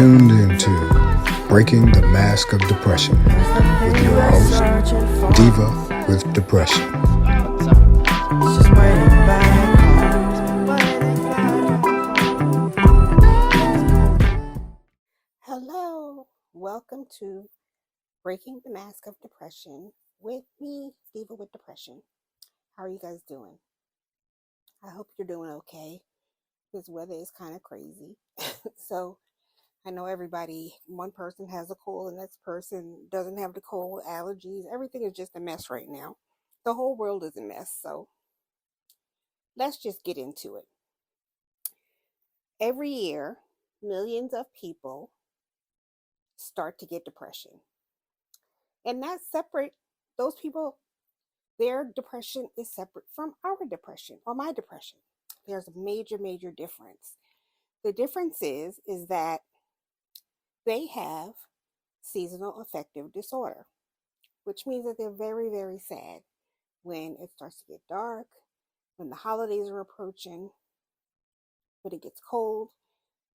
tuned into Breaking the Mask of Depression with your host, Diva with Depression. Hello, welcome to Breaking the Mask of Depression with me, Diva with Depression. How are you guys doing? I hope you're doing okay. This weather is kind of crazy. So I know one person has a cold and this person doesn't have the cold, allergies. Everything is just a mess right now. The whole world is a mess. So let's just get into it. Every year, millions of people start to get depression. And that's separate. Those people, their depression is separate from our depression or my depression. There's a major, major difference. The difference is that they have seasonal affective disorder, which means that they're very, very sad when it starts to get dark, when the holidays are approaching, when it gets cold.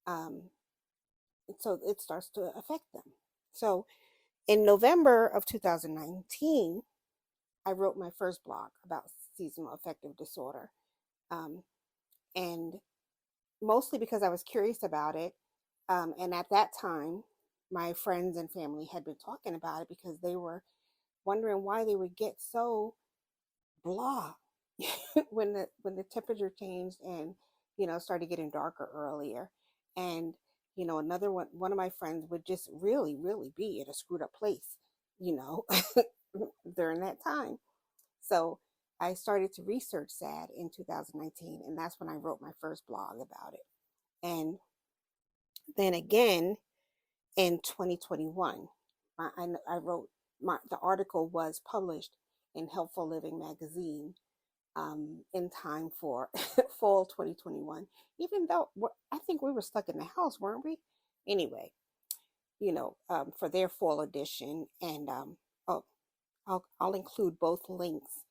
So it starts to affect them. So in November of 2019, I wrote my first blog about seasonal affective disorder. And mostly because I was curious about it. And at that time, my friends and family had been talking about it because they were wondering why they would get so blah when the temperature changed and started getting darker earlier. And another one of my friends would just really, really be in a screwed up place, during that time. So I started to research SAD in 2019, and that's when I wrote my first blog about it. And then again in 2021, I wrote the article was published in Helpful Living magazine in time for fall 2021. Even though I think we were stuck in the house, weren't we? Anyway, for their fall edition, and oh, I'll include both links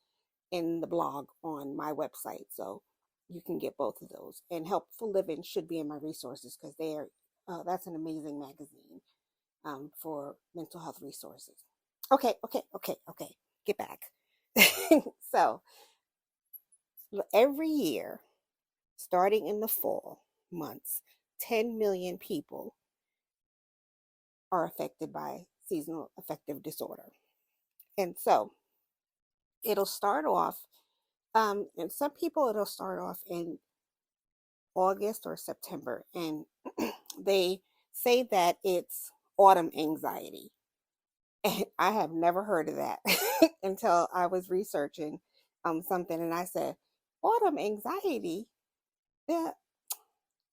in the blog on my website, so you can get both of those. And Helpful Living should be in my resources because that's an amazing magazine for mental health resources. Okay. Get back. So every year, starting in the fall months, 10 million people are affected by seasonal affective disorder. And so it'll start off, and some people it'll start off in August or September, and they say that it's autumn anxiety. And I have never heard of that until I was researching something, and I said, autumn anxiety? Yeah,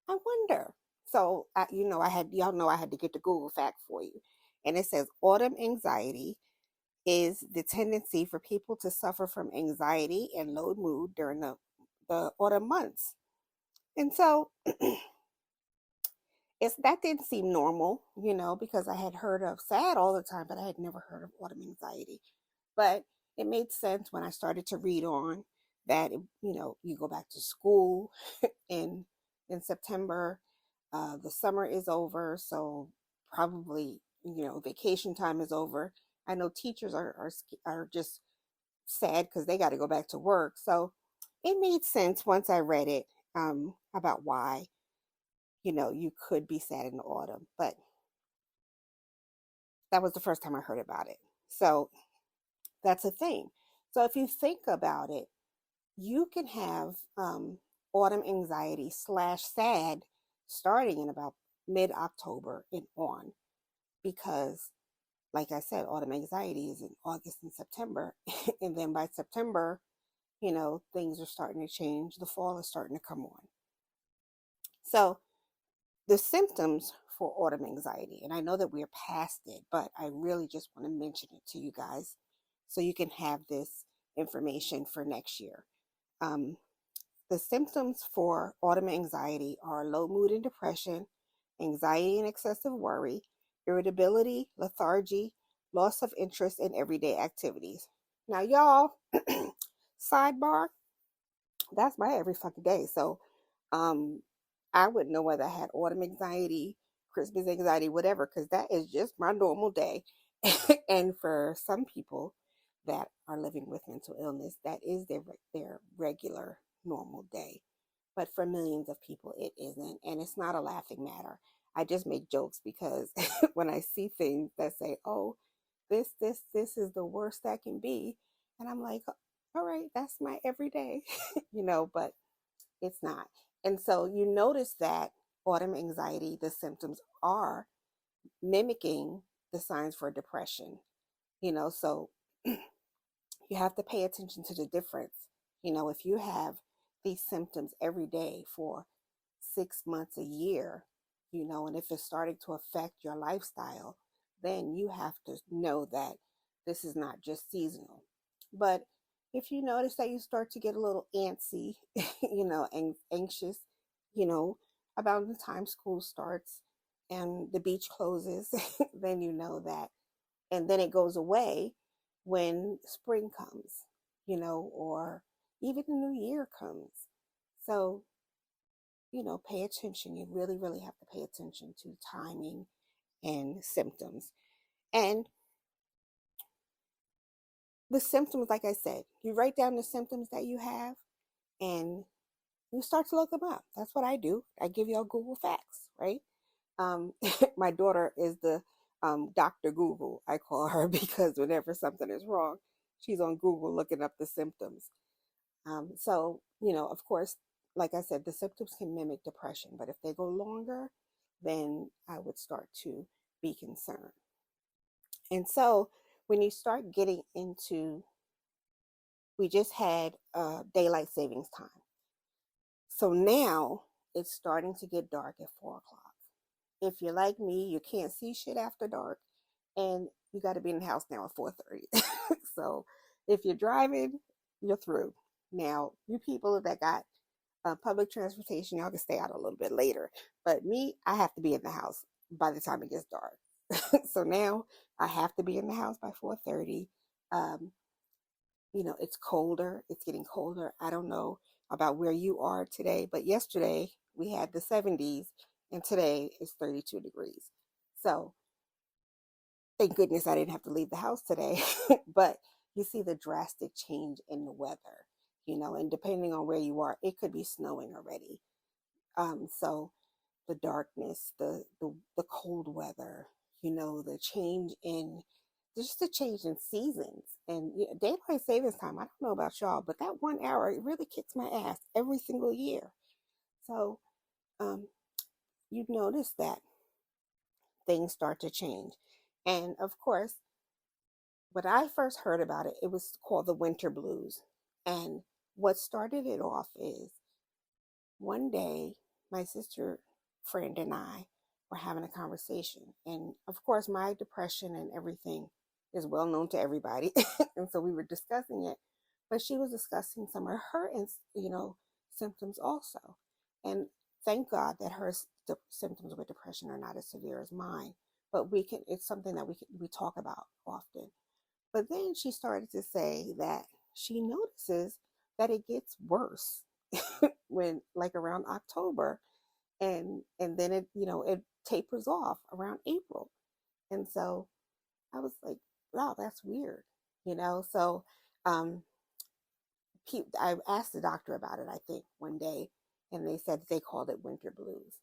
I wonder. So I had to get the Google fact for you. And it says autumn anxiety is the tendency for people to suffer from anxiety and low mood during the autumn months. And so that didn't seem normal, because I had heard of SAD all the time, but I had never heard of autumn anxiety. But it made sense when I started to read on that, you go back to school in September. The summer is over, so probably, vacation time is over. I know teachers are just sad because they got to go back to work. So it made sense once I read it, about why, you could be sad in the autumn. But that was the first time I heard about it. So that's a thing. So if you think about it, you can have autumn anxiety / SAD starting in about mid-October and on, because like I said, autumn anxiety is in August and September. And then by September, things are starting to change. The fall is starting to come on. So the symptoms for autumn anxiety, and I know that we're past it, but I really just want to mention it to you guys so you can have this information for next year. The symptoms for autumn anxiety are low mood and depression, anxiety and excessive worry, irritability, lethargy, loss of interest in everyday activities. Now, y'all, sidebar, that's my every fucking day. So I wouldn't know whether I had autumn anxiety, Christmas anxiety, whatever, because that is just my normal day. And for some people that are living with mental illness, that is their regular normal day. But for millions of people, it isn't. And it's not a laughing matter. I just make jokes because when I see things that say, oh, this is the worst that can be. And I'm like, all right, that's my everyday, but it's not. And so you notice that autumn anxiety, the symptoms are mimicking the signs for depression, so you have to pay attention to the difference. If you have these symptoms every day for 6 months, a year, and if it's starting to affect your lifestyle, then you have to know that this is not just seasonal. But if you notice that you start to get a little antsy, and anxious, you know, about the time school starts and the beach closes, then you know that. And then it goes away when spring comes, or even the new year comes. So pay attention. You really, really have to pay attention to timing and symptoms. And the symptoms, like I said, you write down the symptoms that you have and you start to look them up. That's what I do. I give y'all Google Facts, right? Um, my daughter is the Dr. Google, I call her, because whenever something is wrong, she's on Google looking up the symptoms. So, of course, like I said, the symptoms can mimic depression, but if they go longer, then I would start to be concerned. And so when you start getting into, we just had daylight savings time. So now it's starting to get dark at 4 o'clock. If you're like me, you can't see shit after dark, and you got to be in the house now at 4:30. So if you're driving, you're through. Now, you people that got public transportation, y'all can stay out a little bit later. But me, I have to be in the house by the time it gets dark. So now I have to be in the house by 4:30. Um, it's colder. It's getting colder. I don't know about where you are today, but yesterday we had the 70s and today it's 32 degrees. So thank goodness I didn't have to leave the house today. But you see the drastic change in the weather, and depending on where you are, it could be snowing already. So the darkness, the cold weather, the change in just the change in seasons and daylight savings time. I don't know about y'all, but that 1 hour, it really kicks my ass every single year. So you notice that things start to change. And of course, when I first heard about it, it was called the winter blues. And what started it off is one day my sister friend and I were having a conversation. And of course, my depression and everything is well known to everybody. And so we were discussing it, but she was discussing some of her, symptoms also. And thank God that her symptoms with depression are not as severe as mine, but it's something that we talk about often. But then she started to say that she notices that it gets worse when, like, around October, and then it tapers off around April. And so I was like, wow, that's weird. So um I asked the doctor about it, I think, one day, and they said they called it winter blues.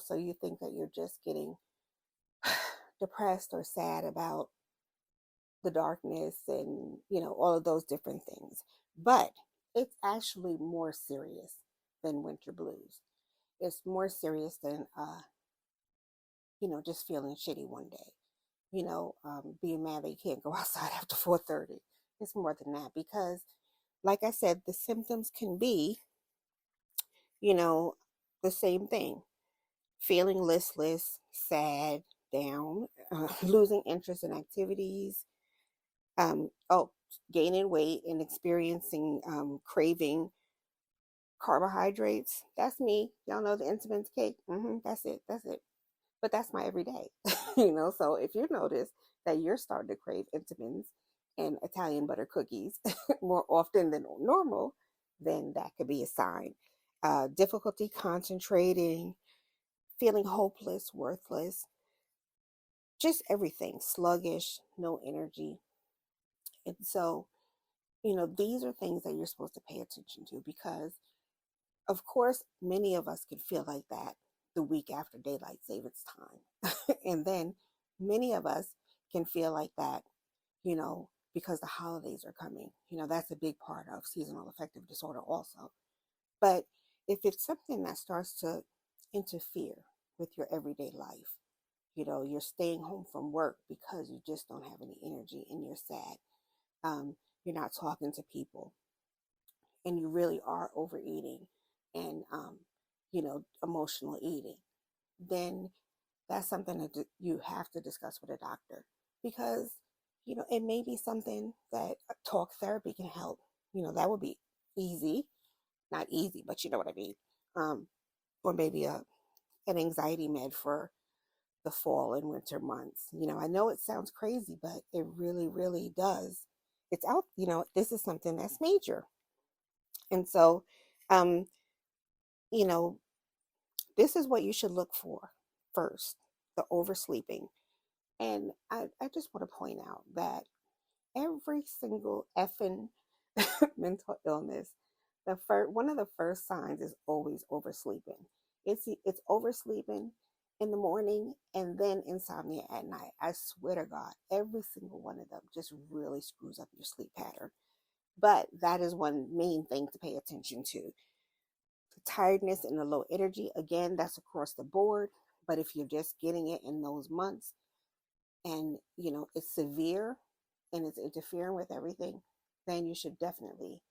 So you think that you're just getting depressed or sad about the darkness and all of those different things, but it's actually more serious than winter blues. It's more serious than just feeling shitty one day, being mad that you can't go outside after 4:30. It's more than that because, like I said, the symptoms can be, you know the same thing: feeling listless, sad, down, losing interest in activities, oh, gaining weight and experiencing craving carbohydrates. That's me. Y'all know the Entenmann's cake. That's it. That's it. But that's my everyday. So if you notice that you're starting to crave Entenmann's and Italian butter cookies more often than normal, then that could be a sign. Difficulty concentrating, feeling hopeless, worthless, just everything, sluggish, no energy. And so, these are things that you're supposed to pay attention to because, of course, many of us can feel like that the week after daylight savings time. And then many of us can feel like that, because the holidays are coming. That's a big part of seasonal affective disorder also. But if it's something that starts to interfere with your everyday life, you're staying home from work because you just don't have any energy and you're sad. You're not talking to people and you really are overeating and, emotional eating, then that's something that you have to discuss with a doctor because, it may be something that talk therapy can help. That would be easy, not easy, but you know what I mean. Um, or maybe an anxiety med for the fall and winter months. I know it sounds crazy, but it really, really does. It's out, this is something that's major. And so, um, you know, this is what you should look for first, the oversleeping. And I just want to point out that every single effing mental illness, one of the first signs is always oversleeping. It's oversleeping in the morning and then insomnia at night. I swear to God, every single one of them just really screws up your sleep pattern. But that is one main thing to pay attention to. The tiredness and the low energy, again, that's across the board. But if you're just getting it in those months and it's severe and it's interfering with everything, then you should definitely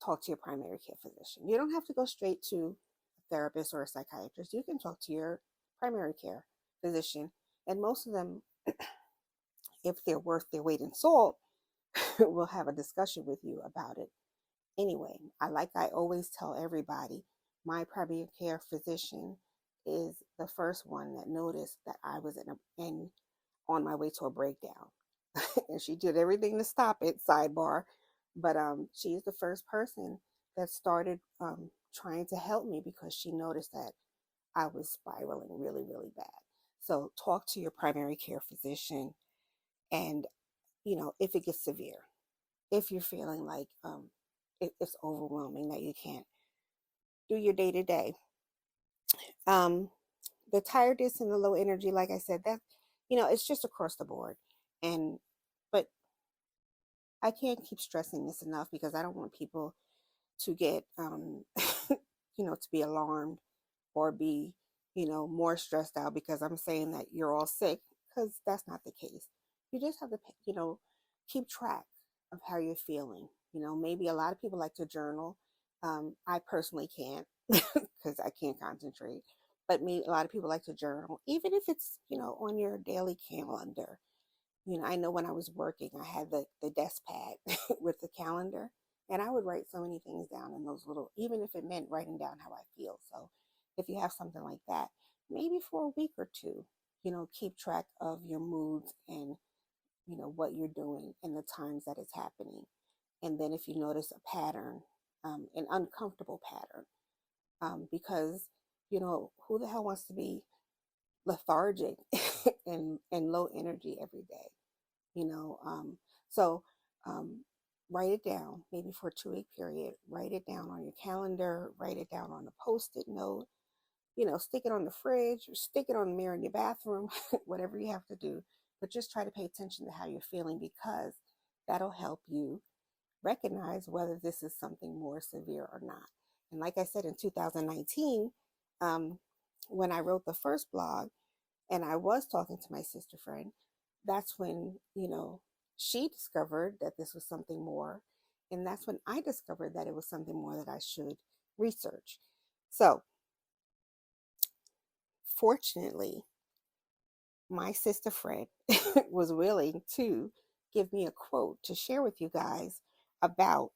talk to your primary care physician. You don't have to go straight to a therapist or a psychiatrist. You can talk to your primary care physician. And most of them, if they're worth their weight in salt, will have a discussion with you about it. Anyway, I always tell everybody, my primary care physician is the first one that noticed that I was in on my way to a breakdown. And she did everything to stop it, sidebar. But she's the first person that started trying to help me because she noticed that I was spiraling really, really bad. So talk to your primary care physician. And, if it gets severe, if you're feeling like it's overwhelming that you can't do your day to day. The tiredness and the low energy, like I said, that, it's just across the board. And, but I can't keep stressing this enough because I don't want people to get, to be alarmed or be, more stressed out because I'm saying that you're all sick, because that's not the case. You just have to, keep track of how you're feeling. Maybe a lot of people like to journal. I personally can't because I can't concentrate. But a lot of people like to journal, even if it's, on your daily calendar. I know when I was working, I had the desk pad with the calendar, and I would write so many things down in those little, even if it meant writing down how I feel. So if you have something like that, maybe for a week or two, keep track of your moods and, what you're doing and the times that it's happening. And then if you notice a pattern, an uncomfortable pattern, because, who the hell wants to be lethargic and low energy every day? you know um, so um, write it down, maybe for a 2 week period. Write it down on your calendar, write it down on a post-it note, stick it on the fridge or stick it on the mirror in your bathroom. Whatever you have to do, but just try to pay attention to how you're feeling, because that'll help you recognize whether this is something more severe or not. And like I said, in 2019, um, when I wrote the first blog and I was talking to my sister friend, that's when, she discovered that this was something more. And that's when I discovered that it was something more that I should research. So, fortunately, my sister friend was willing to give me a quote to share with you guys about,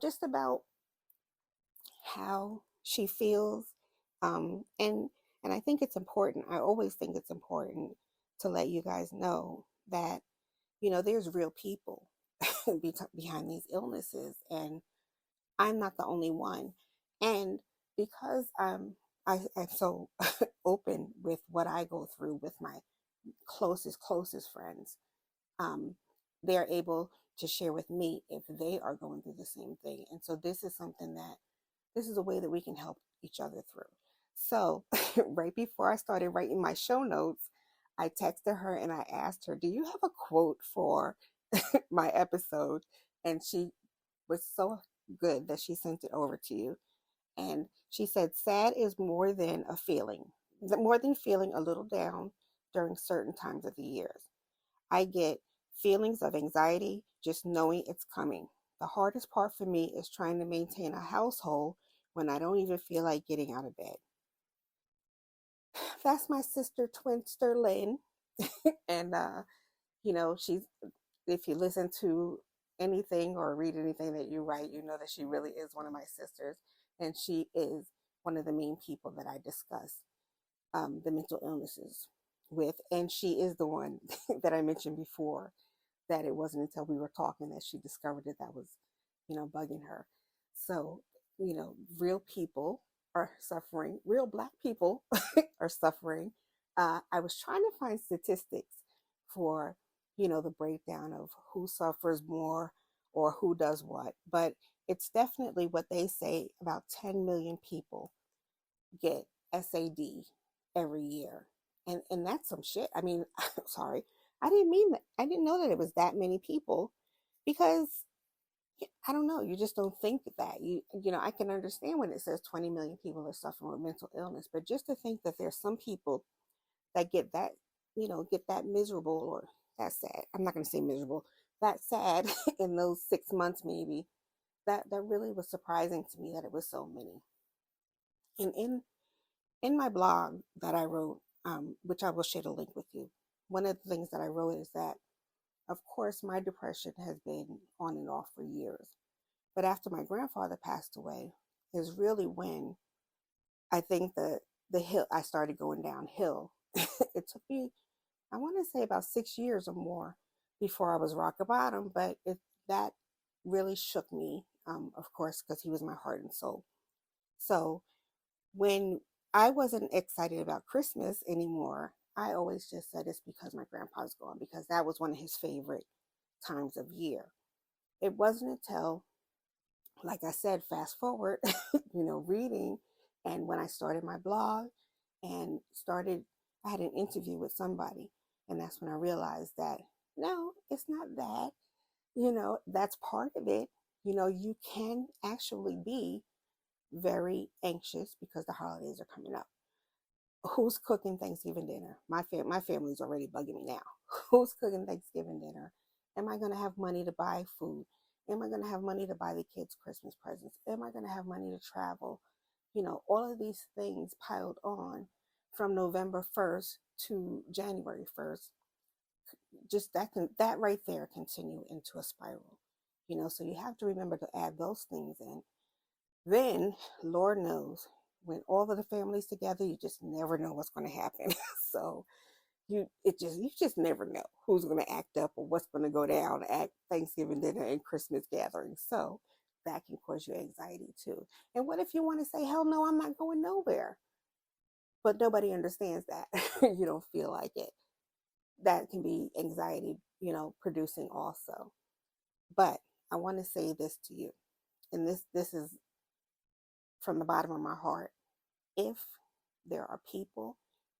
just about how she feels. And I think it's important. I always think it's important to let you guys know that, there's real people behind these illnesses, and I'm not the only one. And because I'm so open with what I go through with my closest friends. Um, they're able to share with me if they are going through the same thing. And so this is a way that we can help each other through. So right before I started writing my show notes, I texted her and I asked her, "Do you have a quote for my episode?" And she was so good that she sent it over to you. And she said, "Sad is more than a feeling, more than feeling a little down during certain times of the years. I get feelings of anxiety just knowing it's coming. The hardest part for me is trying to maintain a household when I don't even feel like getting out of bed." That's my sister, Twinster Lynn. And, she's, if you listen to anything or read anything that you write, you know that she really is one of my sisters. And she is one of the main people that I discuss the mental illnesses with. And she is the one that I mentioned before that it wasn't until we were talking that she discovered that was, bugging her. So, real people are suffering, real Black people are suffering. I was trying to find statistics for, the breakdown of who suffers more or who does what, but it's definitely what they say about 10 million people get SAD every year. And that's some shit. I mean, I'm sorry. I didn't mean that. I didn't know that it was that many people because I don't know. You just don't think that. I can understand when it says 20 million people are suffering with mental illness, but just to think that there's some people that get that miserable or that sad. I'm not going to say miserable, that sad in those 6 months maybe. That really was surprising to me that it was so many. And in my blog that I wrote, which I will share the link with you, one of the things that I wrote is that, of course, my depression has been on and off for years. But after my grandfather passed away, is really when I think the hill I started going downhill. It took me, I want to say, about 6 years or more before I was rock bottom, but that really shook me, of course, because he was my heart and soul. So when I wasn't excited about Christmas anymore, I always just said it's because my grandpa's gone, because that was one of his favorite times of year. It wasn't until, like I said, fast forward, reading, and when I started my blog and I had an interview with somebody, and that's when I realized that no, it's not that. That's part of it. You can actually be very anxious because the holidays are coming up. Who's cooking Thanksgiving dinner? My family's already bugging me now. Who's cooking Thanksgiving dinner? Am I going to have money to buy food? Am I going to have money to buy the kids Christmas presents? Am I going to have money to travel? All of these things piled on from November 1st to January 1st. Just that right there continue into a spiral. So you have to remember to add those things in. Then, Lord knows, when all of the families together, you just never know what's going to happen. So you just never know who's going to act up or what's going to go down at Thanksgiving dinner and Christmas gatherings. So that can cause you anxiety too. And what if you want to say, "Hell no, I'm not going nowhere," but nobody understands that. You don't feel like it. That can be anxiety, producing also. But I want to say this to you, and this is from the bottom of my heart. If there are people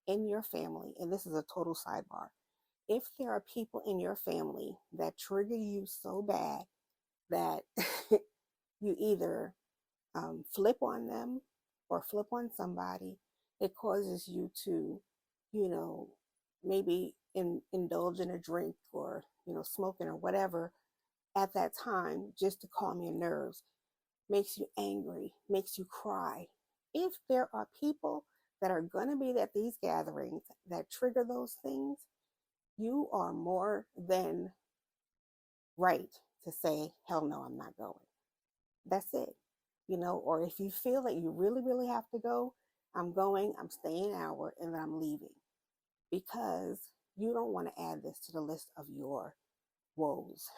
in your family, and this is a total sidebar, if there are people in your family that trigger you so bad that you either flip on them or flip on somebody, it causes you to, you know, maybe indulge in a drink or, smoking or whatever at that time just to calm your nerves, makes you angry, makes you cry. If there are people that are going to be at these gatherings that trigger those things, you are more than right to say, "Hell no, I'm not going." That's it. Or if you feel that you really, really have to go, "I'm going, I'm staying an hour, and then I'm leaving." Because you don't want to add this to the list of your woes,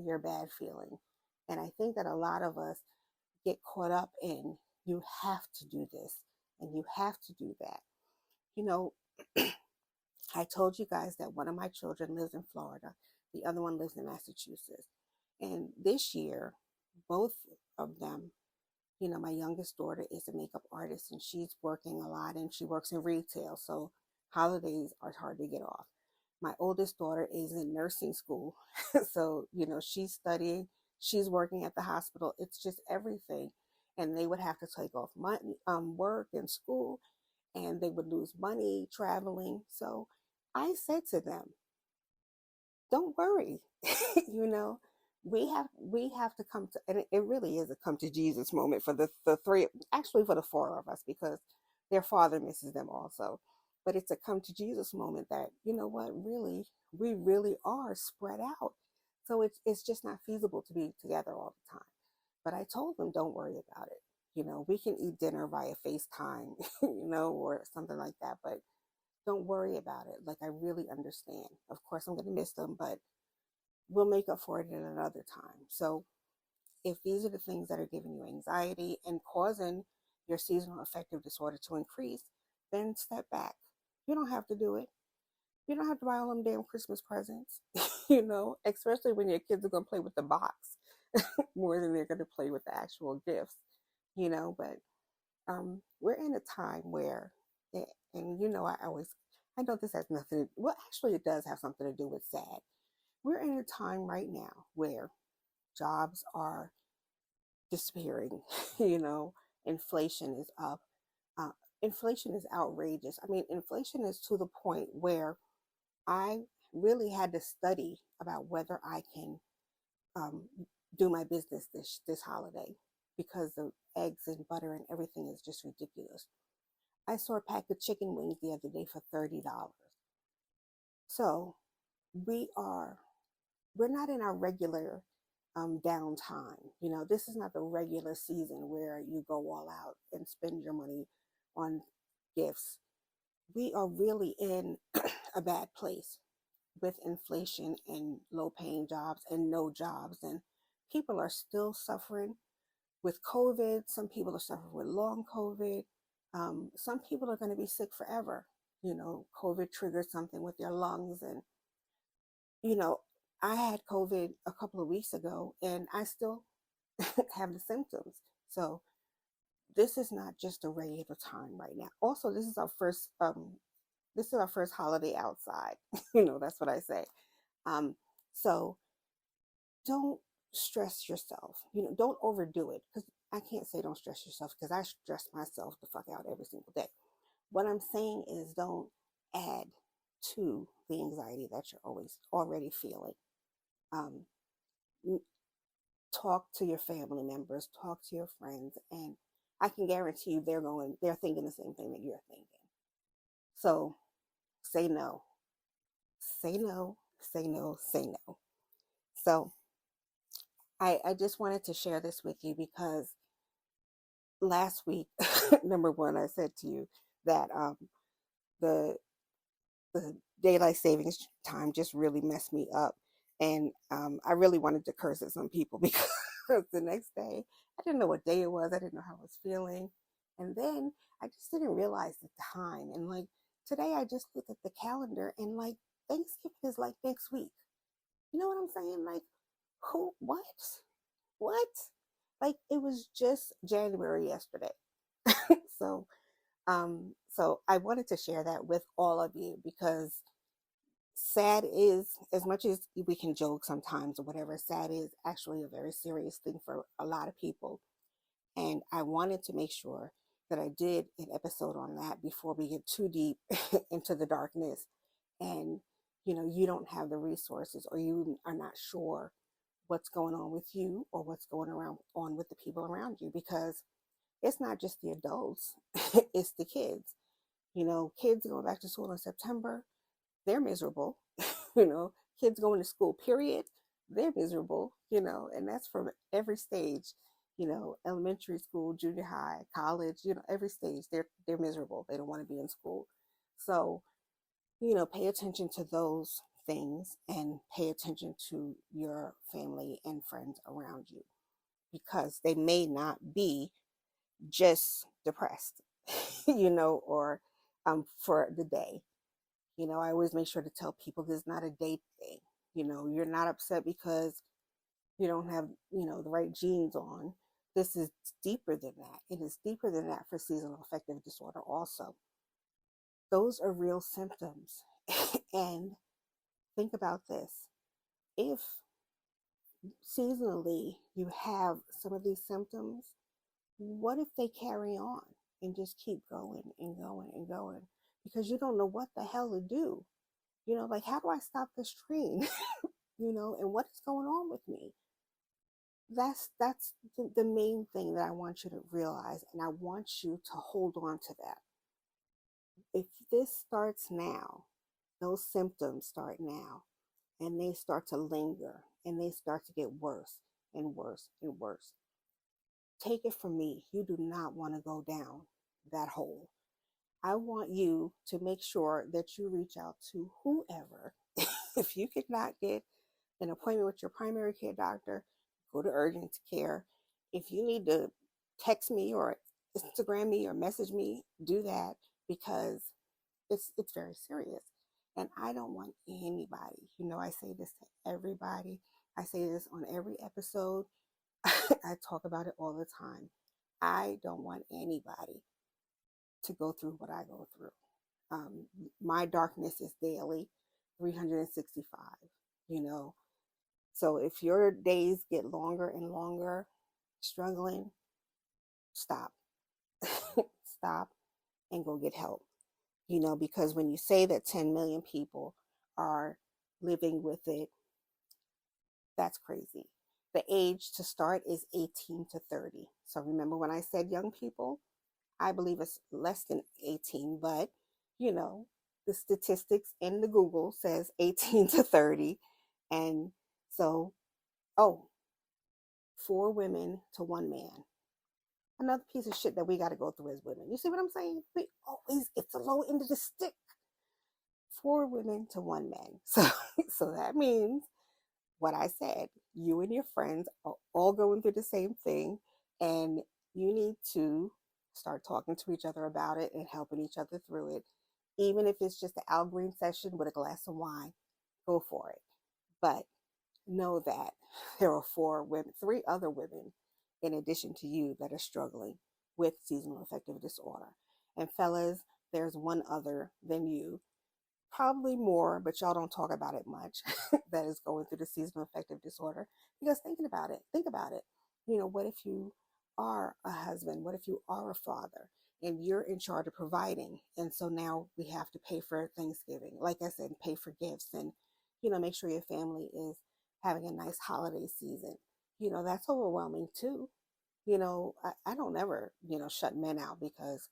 your bad feeling. And I think that a lot of us get caught up in, you have to do this and you have to do that. You know, I told you guys that one of my children lives in Florida, the other one lives in Massachusetts. And this year, both of them, my youngest daughter is a makeup artist and she's working a lot and she works in retail. So holidays are hard to get off. My oldest daughter is in nursing school. So, she's studying, she's working at the hospital. It's just everything. And they would have to take off money, work and school, and they would lose money traveling. So I said to them, don't worry. you know we have to come to, and it really is a come to Jesus moment for the three, actually for the four of us, because their father misses them also. But it's a come to Jesus moment that, what, really, we really are spread out. So it's just not feasible to be together all the time. But I told them, don't worry about it. We can eat dinner via FaceTime, or something like that, but don't worry about it. Like, I really understand. Of course, I'm going to miss them, but we'll make up for it in another time. So if these are the things that are giving you anxiety and causing your seasonal affective disorder to increase, then step back. You don't have to do it. You don't have to buy all them damn Christmas presents, especially when your kids are going to play with the box more than they're going to play with the actual gifts, but we're in a time where, and I know this has nothing, well, actually it does have something to do with SAD. We're in a time right now where jobs are disappearing. Inflation is up. Uh, Inflation is outrageous. I mean, inflation is to the point where I really had to study about whether I can um, do my business this holiday, because the eggs and butter and everything is just ridiculous. I saw a pack of chicken wings the other day for $30. So we are we're not in our regular downtime. This is not the regular season where you go all out and spend your money on gifts. We are really in a bad place with inflation and low paying jobs and no jobs. And people are still suffering with COVID. Some people are suffering with long COVID. Some people are going to be sick forever. COVID triggered something with their lungs, and you know, I had COVID a couple of weeks ago and I still have the symptoms. So this is not just a regular time right now. Also, this is our first holiday outside. That's what I say. Um, so don't stress yourself. Don't overdo it, because I can't say don't stress yourself, because I stress myself the fuck out every single day. What I'm saying is, don't add to the anxiety that you're always already feeling. Um, Talk to your family members, talk to your friends, and I can guarantee you they're thinking the same thing that you're thinking. So say no, say no, say no, say no. So I just wanted to share this with you because last week, number one, I said to you that the the daylight savings time just really messed me up. And I really wanted to curse at some people because the next day, I didn't know what day it was. I didn't know how I was feeling. And then I just didn't realize the time. And like today, I just looked at the calendar and like Thanksgiving is like next week. You know what I'm saying? Like, who, what? What? Like, it was just January yesterday. So I wanted to share that with all of you because SAD is, as much as we can joke sometimes or whatever, SAD is actually a very serious thing for a lot of people. And I wanted to make sure that I did an episode on that before we get too deep into the darkness. And, you don't have the resources, or you are not sure what's going on with you or what's going on with the people around you, because it's not just the adults, it's the kids. Kids going back to school in September, they're miserable. Kids going to school, period, they're miserable, and that's from every stage, elementary school, junior high, college, every stage, they're miserable. They don't want to be in school. So, pay attention to those things and pay attention to your family and friends around you, because they may not be just depressed. or for the day. I always make sure to tell people this is not a day thing. You're not upset because you don't have, the right jeans on. This is deeper than that. It is deeper than that for seasonal affective disorder also. Those are real symptoms. And think about this. If seasonally you have some of these symptoms, what if they carry on and just keep going and going and going? Because you don't know what the hell to do. Like, how do I stop this train? And what is going on with me? That's the main thing that I want you to realize, and I want you to hold on to that. If this starts now, those symptoms start now, and they start to linger, and they start to get worse and worse and worse. Take it from me, you do not want to go down that hole. I want you to make sure that you reach out to whoever. If you could not get an appointment with your primary care doctor, go to urgent care. If you need to text me or Instagram me or message me, do that, because it's very serious. And I don't want anybody, I say this to everybody. I say this on every episode. I talk about it all the time. I don't want anybody to go through what I go through. Um, my darkness is daily, 365, you know. So if your days get longer and longer struggling, stop. Stop and go get help. Because when you say that 10 million people are living with it, that's crazy. The age to start is 18 to 30. So remember when I said young people, I believe it's less than 18, but the statistics in the Google says 18 to 30. And so, oh, 4 women to 1 man. Another piece of shit that we got to go through as women. You see what I'm saying? We always get the low end of the stick. 4 women to 1 man. So that means what I said. You and your friends are all going through the same thing, and you need to start talking to each other about it and helping each other through it. Even if it's just an Al Green session with a glass of wine, go for it. But know that there are 4 women, 3 other women in addition to you that are struggling with seasonal affective disorder. And fellas, there's one other than you, probably more, but y'all don't talk about it much, that is going through the seasonal affective disorder. Because think about it. What if you are a husband? What if you are a father and you're in charge of providing? And so now we have to pay for Thanksgiving, like I said, pay for gifts and, make sure your family is having a nice holiday season. That's overwhelming too. I don't ever, shut men out because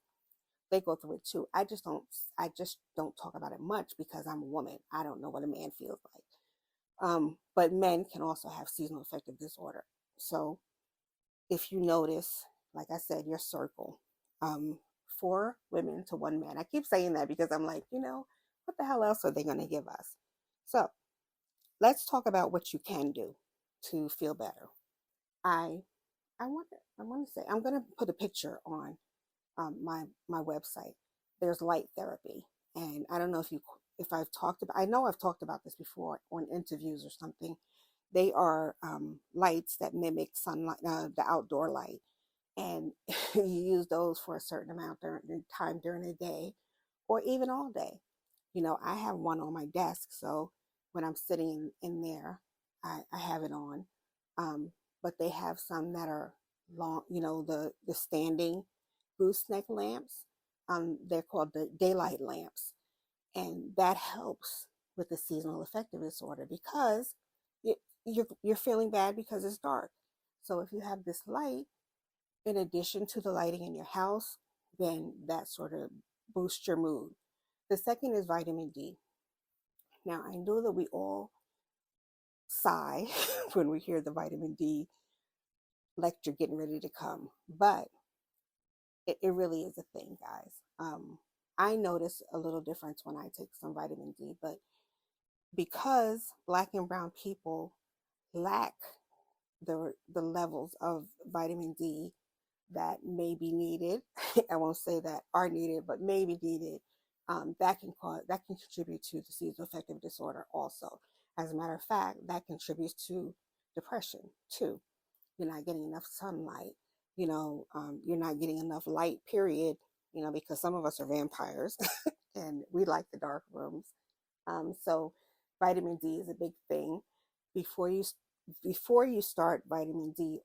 they go through it too. I just don't talk about it much because I'm a woman. I don't know what a man feels like. But men can also have seasonal affective disorder. So if you notice, like I said, your circle, 4 women to 1 man. I keep saying that because I'm like, what the hell else are they going to give us? So let's talk about what you can do to feel better. I I want to say I'm going to put a picture on my website. There's light therapy, and I don't know if I've talked about. I know I've talked about this before on interviews or something. They are lights that mimic sunlight, the outdoor light, and you use those for a certain amount during time during the day, or even all day. I have one on my desk, so when I'm sitting in there, I have it on. But they have some that are long, the standing gooseneck lamps. They're called the daylight lamps, and that helps with the seasonal affective disorder because you're feeling bad because it's dark. So if you have this light in addition to the lighting in your house, then that sort of boosts your mood. The second is vitamin D. Now, I know that we all sigh when we hear the vitamin D lecture getting ready to come, but it really is a thing, guys. I notice a little difference when I take some vitamin D, but because Black and brown people lack the levels of vitamin D that may be needed. I won't say that are needed, but may be needed. That can contribute to the seasonal affective disorder also. As a matter of fact, that contributes to depression too. You're not getting enough sunlight. You're not getting enough light. Period. Because some of us are vampires, and we like the dark rooms. So vitamin D is a big thing. Before you before you start vitamin D,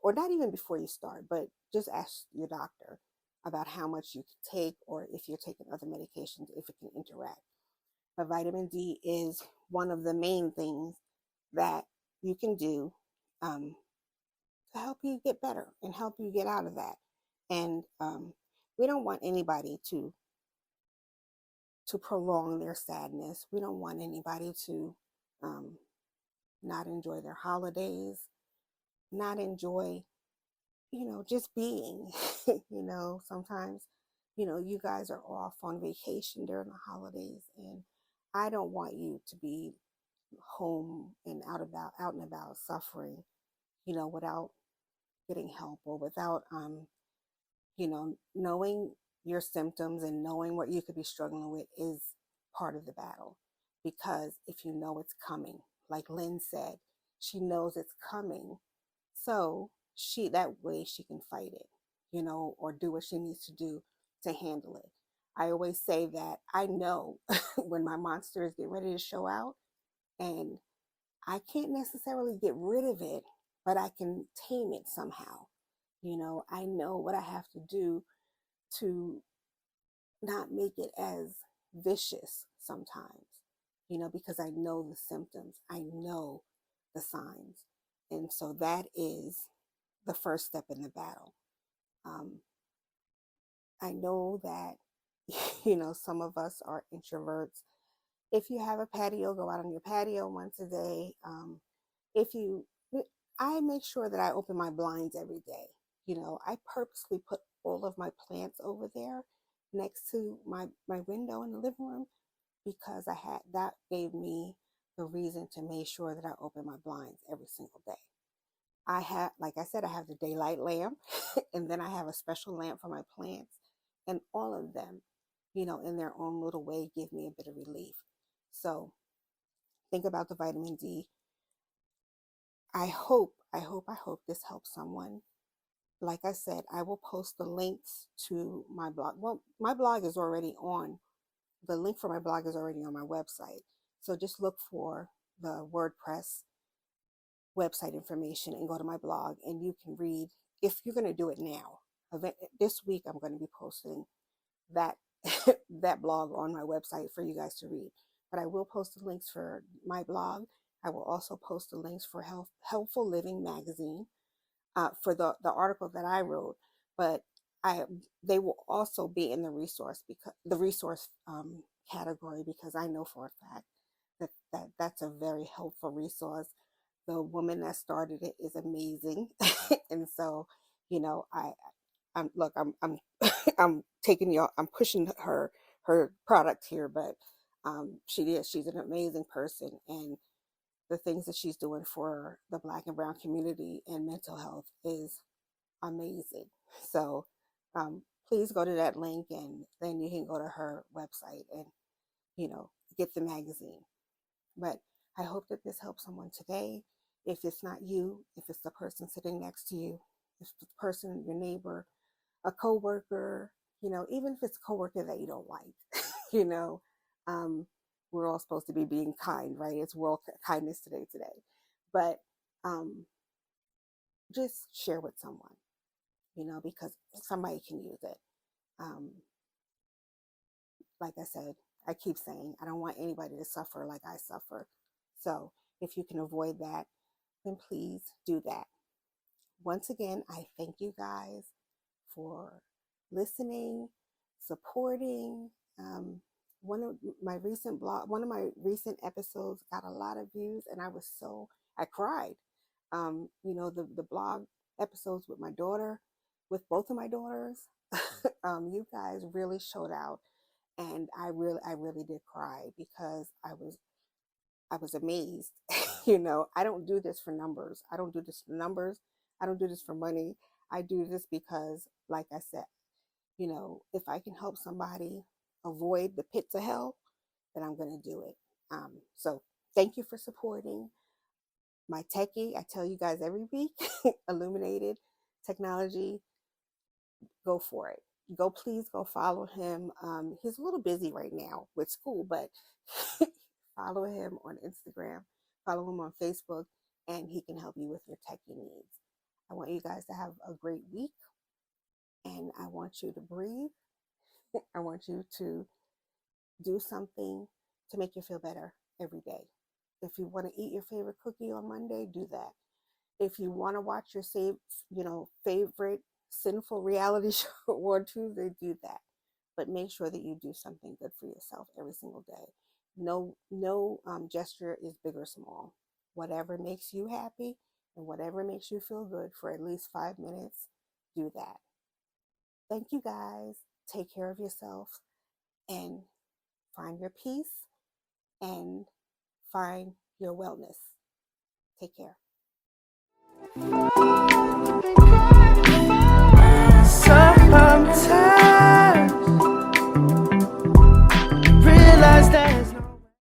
or not even before you start, but just ask your doctor about how much you can take, or if you're taking other medications, if it can interact. But vitamin D is one of the main things that you can do, to help you get better and help you get out of that. And we don't want anybody to prolong their sadness. We don't want anybody to um, not enjoy their holidays, not enjoy, just being. Sometimes, you guys are off on vacation during the holidays, and I don't want you to be home and out and about suffering, without getting help, or without knowing your symptoms and knowing what you could be struggling with is part of the battle. Because if you know it's coming, like Lynn said, she knows it's coming. So that way she can fight it, or do what she needs to do to handle it. I always say that I know when my monster is getting ready to show out, and I can't necessarily get rid of it, but I can tame it somehow. I know what I have to do to not make it as vicious sometimes, because I know the symptoms, I know the signs. And so that is the first step in the battle. Um, I know that, some of us are introverts. If you have a patio, go out on your patio once a day. If you, I make sure that I open my blinds every day. I purposely put all of my plants over there next to my window in the living room, because that gave me the reason to make sure that I open my blinds every single day. Like I said, I have the daylight lamp, and then I have a special lamp for my plants, and all of them, in their own little way, give me a bit of relief. So think about the vitamin D. I hope this helps someone. Like I said, I will post the links to my blog. Well, my blog is already on, the link for my blog is already on my website. So just look for the WordPress website information and go to my blog, and you can read, if you're going to do it now. This week, I'm going to be posting that that blog on my website for you guys to read. But I will post the links for my blog. I will also post the links for Helpful Living magazine, for the article that I wrote. But they will also be in the resource, because the resource category, because I know for a fact that's a very helpful resource. The woman that started it is amazing. And so, I'm I'm taking y'all, I'm pushing her product here, but she's an amazing person, and the things that she's doing for the Black and Brown community and mental health is amazing. So please go to that link, and then you can go to her website and get the magazine. But I hope that this helps someone today. If it's not you, if it's the person sitting next to you, if it's the person, your neighbor, a coworker, even if it's a coworker that you don't like, you know, um, we're all supposed to be being kind, right? It's World Kindness today. But just share with someone, because somebody can use it. Um, like I said, I keep saying, I don't want anybody to suffer like I suffer. So if you can avoid that, then please do that. Once again, I thank you guys for listening, supporting. One of one of my recent episodes got a lot of views, and I cried. The blog episodes with my daughter, with both of my daughters, you guys really showed out, and I really did cry, because I was amazed. I don't do this for numbers. I don't do this for numbers. I don't do this for money. I do this because, like I said, if I can help somebody avoid the pits of hell, then I'm going to do it. So thank you for supporting my techie. I tell you guys every week, Illuminated Technology, go for it. Please go follow him. He's a little busy right now with school, but follow him on Instagram, follow him on Facebook, and he can help you with your techie needs. I want you guys to have a great week, and I want you to breathe. I want you to do something to make you feel better every day. If you want to eat your favorite cookie on Monday, do that. If you want to watch your favorite sinful reality show on Tuesday, do that. But make sure that you do something good for yourself every single day. No gesture is big or small. Whatever makes you happy and whatever makes you feel good for at least 5 minutes, do that. Thank you guys. Take care of yourself and find your peace and find your wellness. Take care.